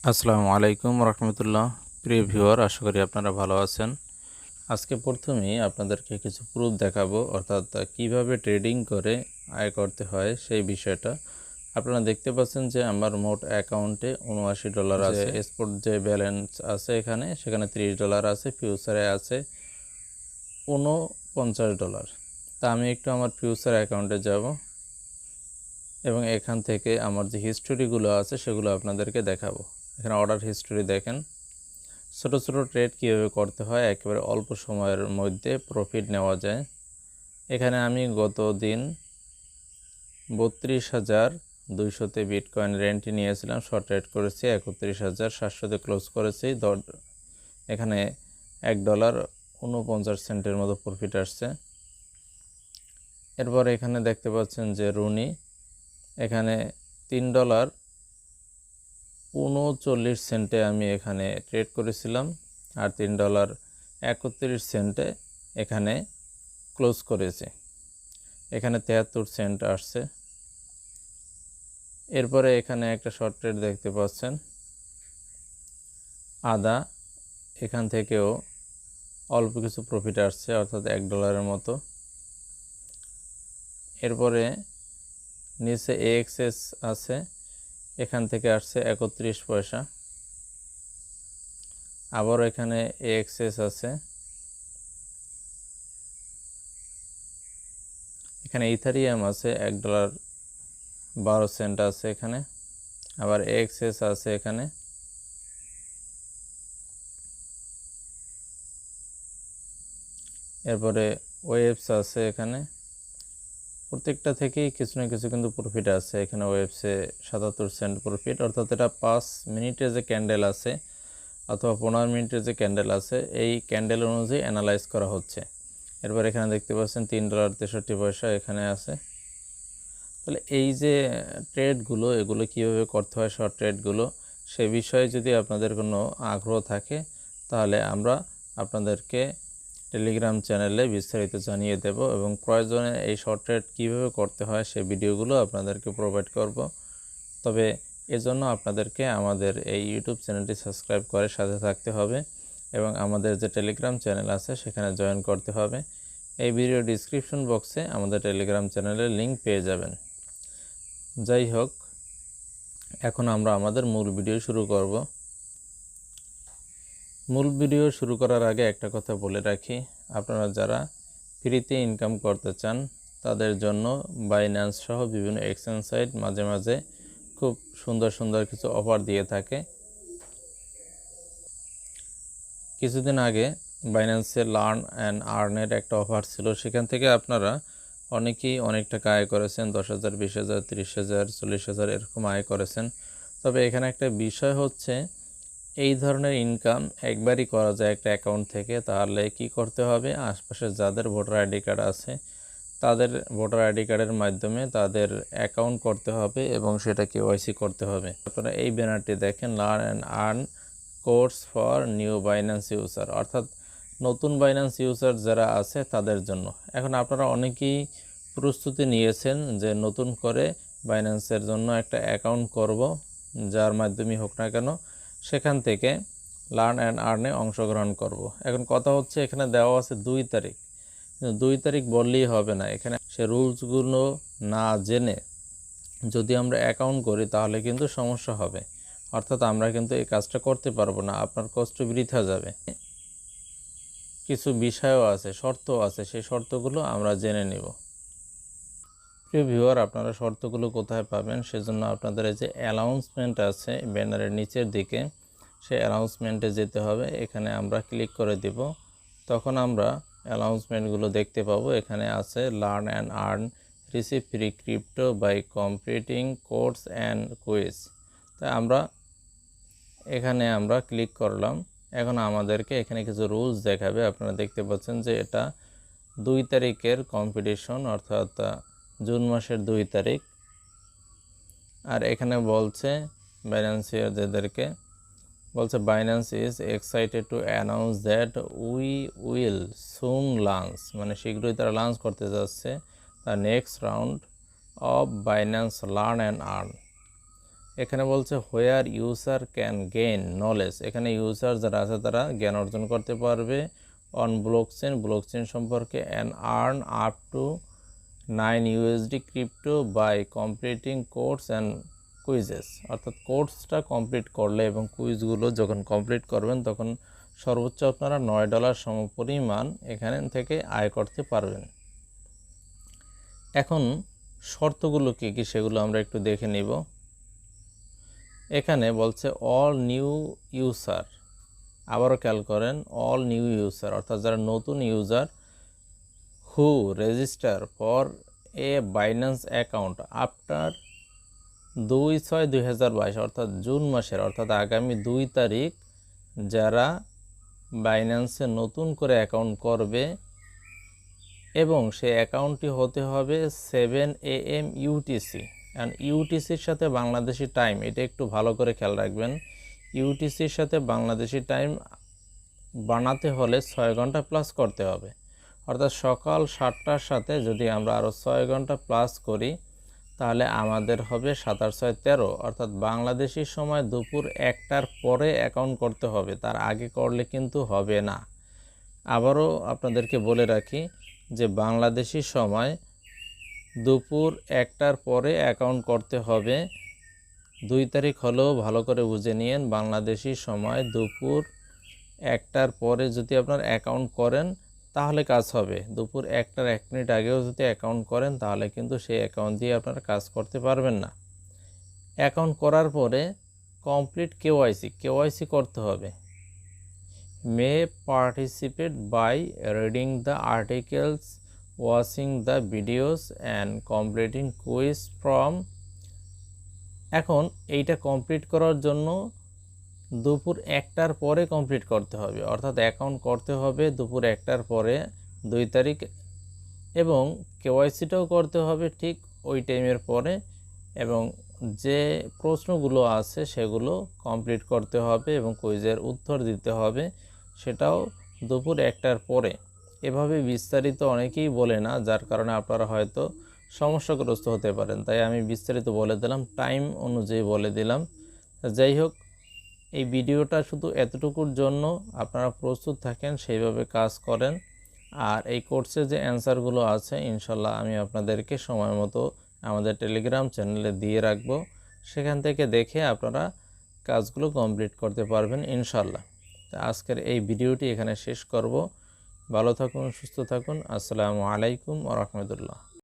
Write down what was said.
আসসালামু আলাইকুম রহমতুল্লাহ। প্রিয় ভিউয়ার, আশা করি আপনারা ভালো আছেন। আজকে প্রথমেই আপনাদেরকে কিছু প্রুফ দেখাবো, অর্থাৎ কিভাবে ট্রেডিং করে আয় করতে হয় সেই বিষয়টা। আপনারা দেখতে পাচ্ছেন যে আমার মোট অ্যাকাউন্টে $79 আছে। স্পট যে ব্যালেন্স আছে সেখানে $30 আছে, ফিউচারে আছে $49। তা আমি একটু আমার ফিউচার অ্যাকাউন্টে যাব এবং এখান থেকে আমার যে হিস্টোরিগুলো আছে সেগুলো আপনাদেরকে দেখাবো। এখানে অর্ডার হিস্টোরি দেখেন, ছোট ছোট ট্রেড কীভাবে করতে হয়, একেবারে অল্প সময়ের মধ্যে প্রফিট নেওয়া যায়। এখানে আমি গত দিন 32,200-তে বিটকয়েন রেন্টে নিয়েছিলাম, শর্ট ট্রেড করেছি, 31,700-তে ক্লোজ করেছি। এখানে $1.49 মতো প্রফিট আসছে। এরপর এখানে দেখতে পাচ্ছেন যে রুনি, এখানে $3.39 আমি এখানে ট্রেড করেছিলাম, আর $3.31 এখানে ক্লোজ করেছি। এখানে 73 সেন্ট আসছে। এরপরে এখানে একটা শর্ট ট্রেড দেখতে পাচ্ছেন আদা, এখান থেকেও অল্প কিছু প্রফিট আসছে, অর্থাৎ $1 মতো। এরপরে নিচে AXS আছে, এখান থেকে আসছে 31 পয়সা। আবার এখানে AXS আছে, এখানে ইথারিয়াম আছে, $1.12 আছে এখানে। আবার AXS আছে এখানে। এরপরে ওয়েবস আছে এখানে। প্রত্যেকটা থেকেই কিছু না কিছু কিন্তু প্রফিট আছে। এখানে ওয়েবসে 77 সেন্ট প্রফিট, অর্থাৎ এটা 5 মিনিটের যে ক্যান্ডেল আছে অথবা 15 মিনিটের যে ক্যান্ডেল আছে, এই ক্যান্ডেল অনুযায়ী অ্যানালাইজ করা হচ্ছে। এরপর এখানে দেখতে পাচ্ছেন $3.63 এখানে আছে। তাহলে এই যে ট্রেডগুলো, এগুলো কীভাবে করতে হয়, শর্ট ট্রেডগুলো, সে বিষয়ে যদি আপনাদের কোনো আগ্রহ থাকে তাহলে আমরা আপনাদেরকে টেলিগ্রাম চ্যানেলে বিস্তারিত জানিয়ে দেব এবং প্রয়োজনে এই শর্ট ট্রেড কীভাবে করতে হয় সে ভিডিওগুলো আপনাদেরকে প্রোভাইড করব। তবে এজন্য আপনাদেরকে আমাদের এই ইউটিউব চ্যানেলটি সাবস্ক্রাইব করে সাথে থাকতে হবে এবং আমাদের যে টেলিগ্রাম চ্যানেল আছে সেখানে জয়েন করতে হবে। এই ভিডিও ডিসক্রিপশন বক্সে আমাদের টেলিগ্রাম চ্যানেলের লিঙ্ক পেয়ে যাবেন। যাই হোক, এখন আমরা আমাদের মূল ভিডিও শুরু করব। মূল ভিডিও শুরু করার আগে একটা কথা বলে রাখি, আপনারা যারা ফ্রিতে ইনকাম করতে চান তাদের জন্য বাইন্যান্স সহ বিভিন্ন এক্সচেঞ্জ সাইট মাঝে মাঝে খুব সুন্দর সুন্দর কিছু অফার দিয়ে থাকে। কিছুদিন আগে বাইন্যান্সের লার্ন অ্যান্ড আর্নের একটা অফার ছিল, সেখান থেকে আপনারা অনেকেই অনেক টাকা আয় করেছেন, 10,000, 20,000, 30,000, 40,000 এরকম আয় করেছেন। তবে এখানে একটা বিষয় হচ্ছে, এই ধরনের ইনকাম একবারই করা যায় একটা অ্যাকাউন্ট থেকে। তাহলে কি করতে হবে, আশপাশে যাদের ভোটার আইডি কার্ড আছে তাদের ভোটার আইডি কার্ডের মাধ্যমে তাদের অ্যাকাউন্ট করতে হবে এবং সেটা KYC করতে হবে। আপনারা এই ব্যানারটি দেখেন, learn and earn course for new Binance user, অর্থাৎ নতুন বাইন্যান্স ইউজার যারা আছে তাদের জন্য। এখন আপনারা অনেকেই প্রস্তুতি নিয়েছেন যে নতুন করে বাইন্যান্সের জন্য একটা অ্যাকাউন্ট করব, যার মাধ্যমে হোক না কেন সেখান থেকে লার্ন অ্যান্ড আর্নে অংশগ্রহণ করব। এখন কথা হচ্ছে, এখানে দেওয়া আছে 2 তারিখ, কিন্তু 2 তারিখ বললেই হবে না। এখানে সে রুলসগুলো না জেনে যদি আমরা অ্যাকাউন্ট করি তাহলে কিন্তু সমস্যা হবে, অর্থাৎ আমরা কিন্তু এই কাজটা করতে পারবো না, আপনার কষ্ট বৃথা যাবে। কিছু বিষয়ও আছে, শর্ত আছে, সেই শর্তগুলো আমরা জেনে নিব। প্রিয় ভিউয়ার, আপনারা শর্তগুলো কোথায় পাবেন সেজন্য আপনাদের এই যে অ্যানাউন্সমেন্ট আছে ব্যানারের নিচের দিকে, সেই অ্যানাউন্সমেন্টে যেতে হবে। এখানে আমরা ক্লিক করে দিব, তখন আমরা অ্যানাউন্সমেন্টগুলো দেখতে পাবো। এখানে আছে learn and earn, receive free crypto by completing course and quiz. তাই এখানে আমরা ক্লিক করলাম। এখন আমাদেরকে এখানে কিছু রুলস দেখাবে। আপনারা দেখতে পাচ্ছেন যে এটা 2 তারিখের কম্পিটিশন, অর্থাৎ জুন মাসের 2 তারিখ। আর এখানে বলছে বাইন্যান্সিয়ারদেরকে বলছে, Binance is excited to announce that we will soon launch, মানে শীঘ্রই তারা লঞ্চ করতে যাচ্ছে the next round of Binance learn and earn. এখানে বলছে where user can gain knowledge, এখানে ইউজার যারা আছে তারা জ্ঞান অর্জন করতে পারবে অন ব্লকচেন সম্পর্কে and earn up to 9 USD crypto by completing course and quizzes, অর্থাৎ কোর্সটা কমপ্লিট করলে এবং কুইজগুলো যখন কমপ্লিট করবেন তখন সর্বোচ্চ আপনারা $9 সমপরিমাণ এখান থেকে আয় করতে পারবেন। এখন শর্তগুলো কী কী সেগুলো আমরা একটু দেখে নিব। এখানে বলছে অল নিউ ইউজার, আবারও খেয়াল করেন অল নিউ ইউজার অর্থাৎ যারা নতুন user who register for a Binance account after 2/6/2022 অর্থাৎ জুন মাসের অর্থাৎ আগামী 2 তারিখ যারা বাইন্যান্সে নতুন করে অ্যাকাউন্ট করবে এবং সেই অ্যাকাউন্টটি হতে হবে 7 AM UTC, অ্যান্ড ইউটিসির সাথে বাংলাদেশি টাইম, এটা একটু ভালো করে খেয়াল রাখবেন। ইউটিসির সাথে বাংলাদেশি টাইম বানাতে হলে 6 ঘন্টা প্লাস করতে হবে, অর্থাৎ সকাল 7টার সাথে যদি আমরা আরও 6 ঘন্টা প্লাস করি তাহলে আমাদের হবে 7/6 = 13, অর্থাৎ বাংলাদেশি সময় দুপুর 1টার পরে অ্যাকাউন্ট করতে হবে, তার আগে করলে কিন্তু হবে না। আবারও আপনাদেরকে বলে রাখি যে বাংলাদেশি সময় দুপুর 1টার পরে অ্যাকাউন্ট করতে হবে। 2 তারিখ হলেও ভালো করে বুঝে নিন, বাংলাদেশি সময় দুপুর 1টার পরে যদি আপনার অ্যাকাউন্ট করেন তাহলে কাজ হবে। দুপুর 1টার 1 মিনিট আগেও যদি অ্যাকাউন্ট করেন তাহলে কিন্তু সেই অ্যাকাউন্ট দিয়ে আপনারা কাজ করতে পারবেন না। অ্যাকাউন্ট করার পরে কমপ্লিট কেওয়াইসি করতে হবে। May participate by reading the articles, watching the videos and completing quiz from. এখন এইটা কমপ্লিট করার জন্য দুপুর 1টার পরে কমপ্লিট করতে হবে, অর্থাৎ অ্যাকাউন্ট করতে হবে দুপুর 1টার পরে 2 তারিখ, এবং কেওয়াইসিটাও করতে হবে ঠিক ওই টাইমের পরে, এবং যে প্রশ্নগুলো আছে সেগুলো কমপ্লিট করতে হবে এবং কুইজের উত্তর দিতে হবে, সেটাও দুপুর 1টার পরে। এভাবে বিস্তারিত অনেকেই বলে না, যার কারণে আপনারা হয়তো সমস্যাগ্রস্ত হতে পারেন, তাই আমি বিস্তারিত বলে দিলাম, টাইম অনুযায়ী বলে দিলাম। যাই হোক, এই ভিডিওটা শুধু এতটুকুর জন্য আপনারা প্রস্তুত থাকেন, সেইভাবে কাজ করেন। আর এই কোর্সে যে অ্যান্সারগুলো আছে ইনশাল্লাহ আমি আপনাদেরকে সময় মতো আমাদের টেলিগ্রাম চ্যানেলে দিয়ে রাখবো, সেখান থেকে দেখে আপনারা কাজগুলো কমপ্লিট করতে পারবেন ইনশাল্লাহ। আজকের এই ভিডিওটি এখানে শেষ করব। ভালো থাকুন, সুস্থ থাকুন। আসসালামু আলাইকুম ওয়া রাহমাতুল্লাহ।